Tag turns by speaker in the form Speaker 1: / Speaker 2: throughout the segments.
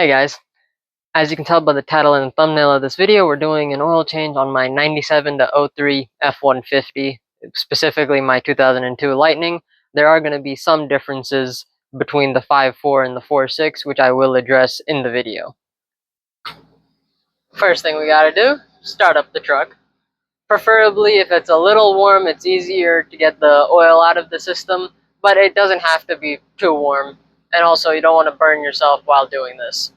Speaker 1: Hey guys, as you can tell by the title and the thumbnail of this video, we're doing an oil change on my 97 to 03 F-150, specifically my 2002 Lightning. There are going to be some differences between the 5.4 and the 4.6, which I will address in the video. First thing we gotta do, start up the truck. Preferably if it's a little warm, it's easier to get the oil out of the system, but it doesn't have to be too warm. And also, you don't want to burn yourself while doing this.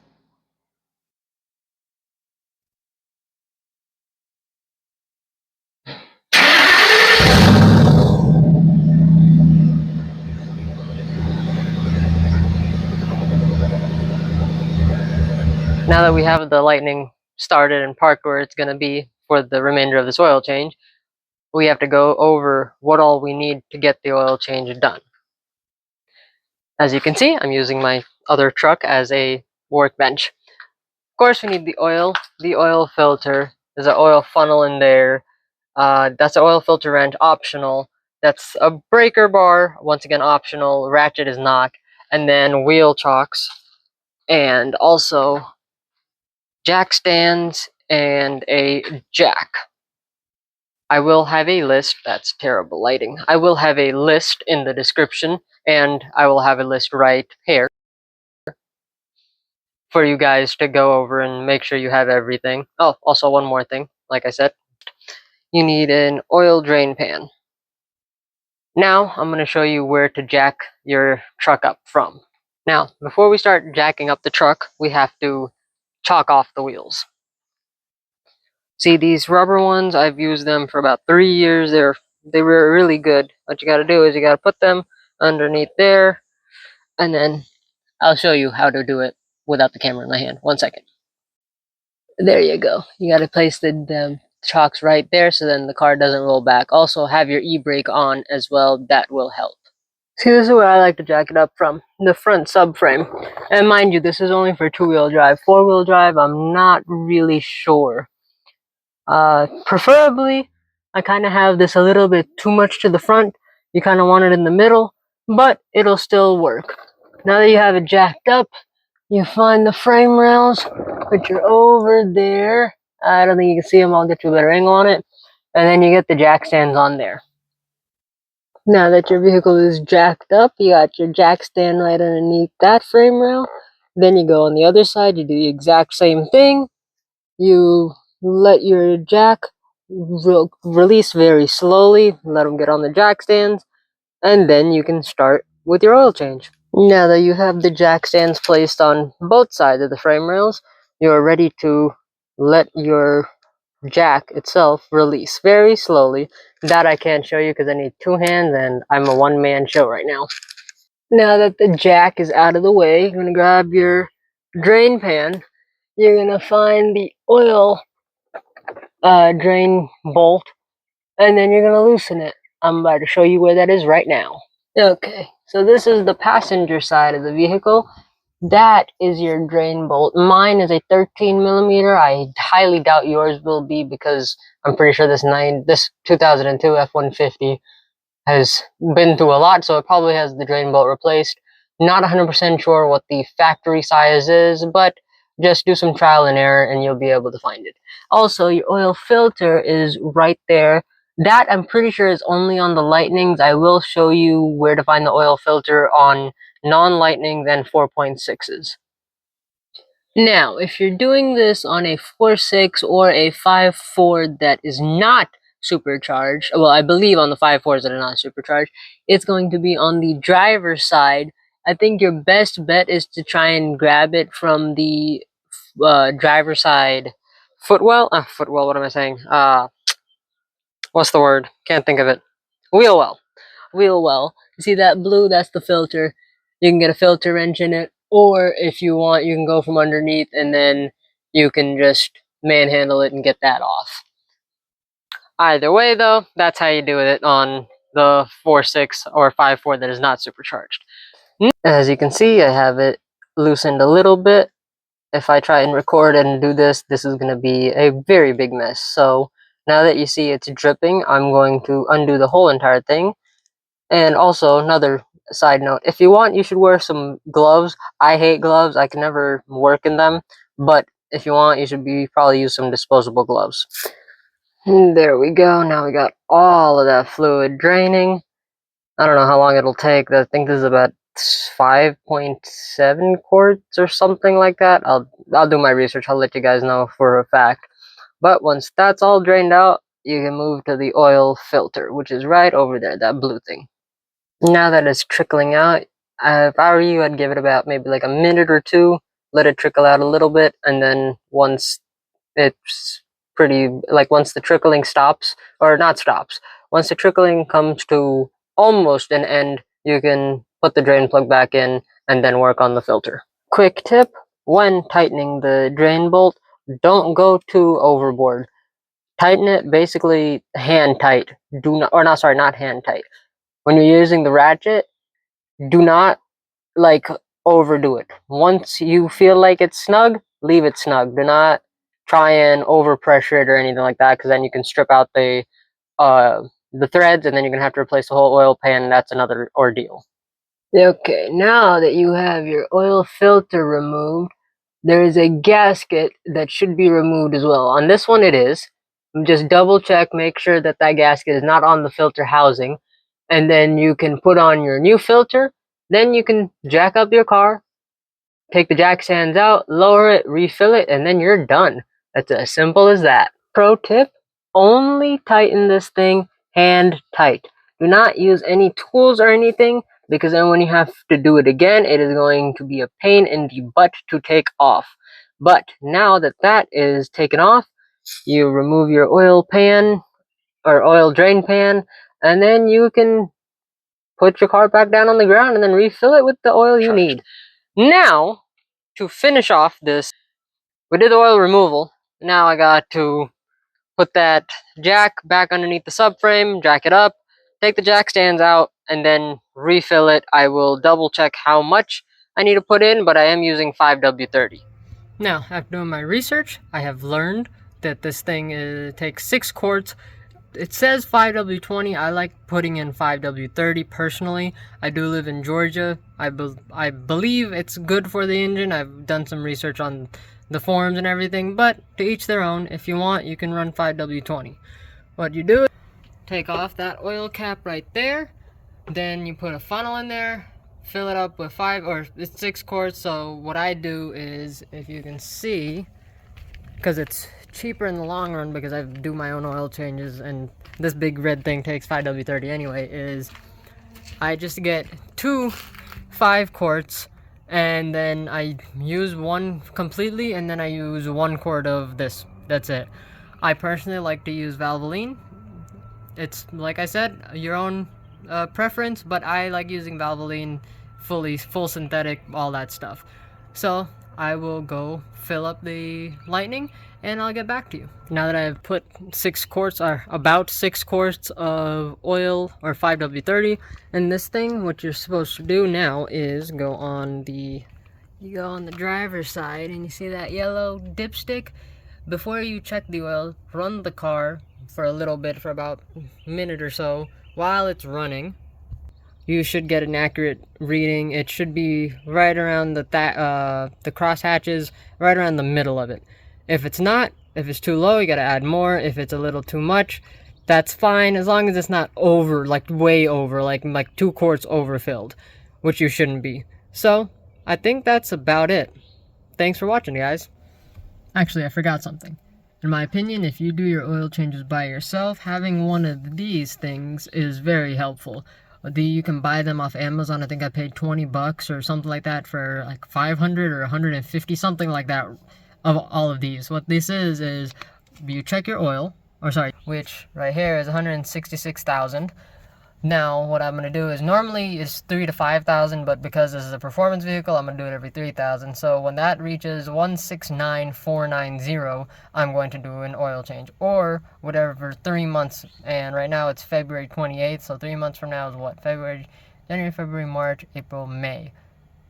Speaker 1: Now that we have the Lightning started and parked where it's going to be for the remainder of this oil change, we have to go over what all we need to get the oil change done. As you can see, I'm using my other truck as a workbench. Of course, we need the oil filter. There's an oil funnel in there. That's an oil filter wrench, optional. That's a breaker bar, once again optional. Ratchet is not. And then wheel chocks. And also jack stands and a jack. I will have a list, that's terrible lighting. I will have a list in the description, and I will have a list right here for you guys to go over and make sure you have everything. Oh, also one more thing, like I said. You need an oil drain pan. Now, I'm going to show you where to jack your truck up from. Now, before we start jacking up the truck, we have to chalk off the wheels. See, these rubber ones, I've used them for about 3 years. They were really good. What you gotta do is you gotta put them underneath there, and then I'll show you how to do it without the camera in my hand. 1 second. There you go. You gotta place the chocks right there so then the car doesn't roll back. Also, have your e-brake on as well. That will help. See, this is where I like to jack it up from, the front subframe. And mind you, this is only for 2-wheel drive. 4-wheel drive, I'm not really sure. Preferably, I kind of have this a little bit too much to the front. You kind of want it in the middle, but it'll still work. Now that you have it jacked up, you find the frame rails, which are over there. I don't think you can see them. I'll get you a better angle on it. And then you get the jack stands on there. Now that your vehicle is jacked up, you got your jack stand right underneath that frame rail. Then you go on the other side, you do the exact same thing. You let your jack release very slowly, let them get on the jack stands, and then you can start with your oil change. Now that you have the jack stands placed on both sides of the frame rails, you're ready to let your jack itself release very slowly. That I can't show you because I need 2 hands and I'm a one-man show right now. Now that the jack is out of the way, you're going to grab your drain pan. You're going to find the oil drain bolt, and then you're going to loosen it. I'm about to show you where that is right now. Okay, so this is the passenger side of the vehicle. That is your drain bolt. Mine is a 13 millimeter. I highly doubt yours will be because I'm pretty sure this 2002 F-150 has been through a lot, so it probably has the drain bolt replaced. Not 100% sure what the factory size is, but just do some trial and error and you'll be able to find it. Also, your oil filter is right there. That I'm pretty sure is only on the Lightnings. I will show you where to find the oil filter on non-Lightnings and 4.6s. Now, if you're doing this on a 4.6 or a 5.4 that is not supercharged, well, I believe on the 5.4s that are not supercharged, it's going to be on the driver's side. I think your best bet is to try and grab it from the driver's side footwell. Footwell, what am I saying? What's the word? Can't think of it. Wheel well. Wheel well. You see that blue? That's the filter. You can get a filter wrench in it, or if you want, you can go from underneath and then you can just manhandle it and get that off. Either way, though, that's how you do it on the 4.6 or 5.4 that is not supercharged. As you can see, I have it loosened a little bit. If I try and record and do this, this is going to be a very big mess. So now that you see it's dripping, I'm going to undo the whole entire thing. And also, another side note. If you want, you should wear some gloves. I hate gloves. I can never work in them. But if you want, you should probably use some disposable gloves. There we go. Now we got all of that fluid draining. I don't know how long it'll take. I think this is about 5.7 quarts or something like that. I'll do my research. I'll let you guys know for a fact. But once that's all drained out, you can move to the oil filter, which is right over there, that blue thing. Now that it's trickling out, if I were you, I'd give it about maybe like a minute or two, let it trickle out a little bit, and then once it's once the trickling stops, or not stops, once the trickling comes to almost an end, you can put the drain plug back in and then work on the filter. Quick tip, when tightening the drain bolt, don't go too overboard. Tighten it basically hand tight. Not hand tight. When you're using the ratchet, do not overdo it. Once you feel like it's snug, leave it snug. Do not try and overpressure it or anything like that, because then you can strip out the threads, and then you're gonna have to replace the whole oil pan. That's another ordeal. Okay, now that you have your oil filter removed, there is a gasket that should be removed as well. On this one, it is. Just double check, make sure that gasket is not on the filter housing, and then you can put on your new filter. Then you can jack up your car, take the jack stands out, lower it, refill it, and then you're done. That's as simple as that. Pro tip, only tighten this thing hand tight. Do not use any tools or anything, because then when you have to do it again, it is going to be a pain in the butt to take off. But now that that is taken off, you remove your oil pan or oil drain pan, and then you can put your car back down on the ground and then refill it with the oil you need. Now, to finish off this, we did the oil removal. Now I got to put that jack back underneath the subframe, jack it up, take the jack stands out, and then refill it. I will double check how much I need to put in, but I am using 5W30. Now, after doing my research, I have learned that this thing takes 6 quarts. It says 5W20. I like putting in 5W30 personally. I do live in Georgia. I believe it's good for the engine. I've done some research on the forums and everything, but to each their own. If you want, you can run 5W20. What you do is take off that oil cap right there, then you put a funnel in there, fill it up with 6 quarts. So what I do is, if you can see, because it's cheaper in the long run because I do my own oil changes, and this big red thing takes 5W30 anyway, is I just get 2 5 quarts, and then I use one completely, and then I use 1 quart of this. That's it. I personally like to use Valvoline. It's, like I said, your own preference, but I like using Valvoline full synthetic, all that stuff. So I will go fill up the Lightning, and I'll get back to you. Now that I've put 6 quarts, or about 6 quarts of oil, or 5W30 in this thing, what you're supposed to do now is you go on the driver's side, and you see that yellow dipstick? Before you check the oil, run the car for a little bit, for about a minute or so. While it's running, you should get an accurate reading. It should be right around the cross hatches, right around the middle of it. If it's not, if it's too low, you gotta add more. If it's a little too much, that's fine, as long as it's not over, like way over, like 2 quarts overfilled, which you shouldn't be. So I think that's about it. Thanks for watching, guys. Actually, I forgot something. In my opinion, if you do your oil changes by yourself, having one of these things is very helpful. You can buy them off Amazon. I think I paid 20 bucks or something like that for like 500 or 150, something like that, of all of these. What this is you check your oil, which right here is 166,000. Now, what I'm going to do is, normally it's 3,000 to 5,000, but because this is a performance vehicle, I'm going to do it every 3,000. So when that reaches 169,490, I'm going to do an oil change, or whatever, for 3 months. And right now it's February 28th, so 3 months from now is what? January, February, March, April, May.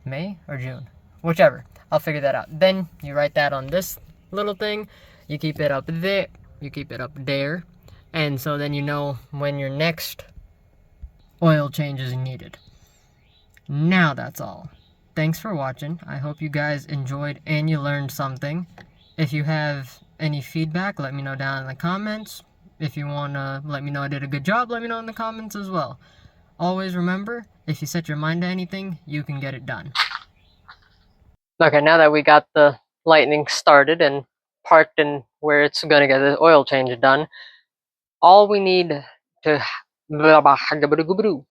Speaker 1: May or June? Whichever. I'll figure that out. Then you write that on this little thing. You keep it up there. You keep it up there. And so then you know when your next oil change is needed. Now that's all. Thanks for watching. I hope you guys enjoyed and you learned something. If you have any feedback, let me know down in the comments. If you want to let me know I did a good job, let me know in the comments as well. Always remember, if you set your mind to anything, you can get it done. Okay, now that we got the lightning started and parked in where it's going to get the oil change done, all we need to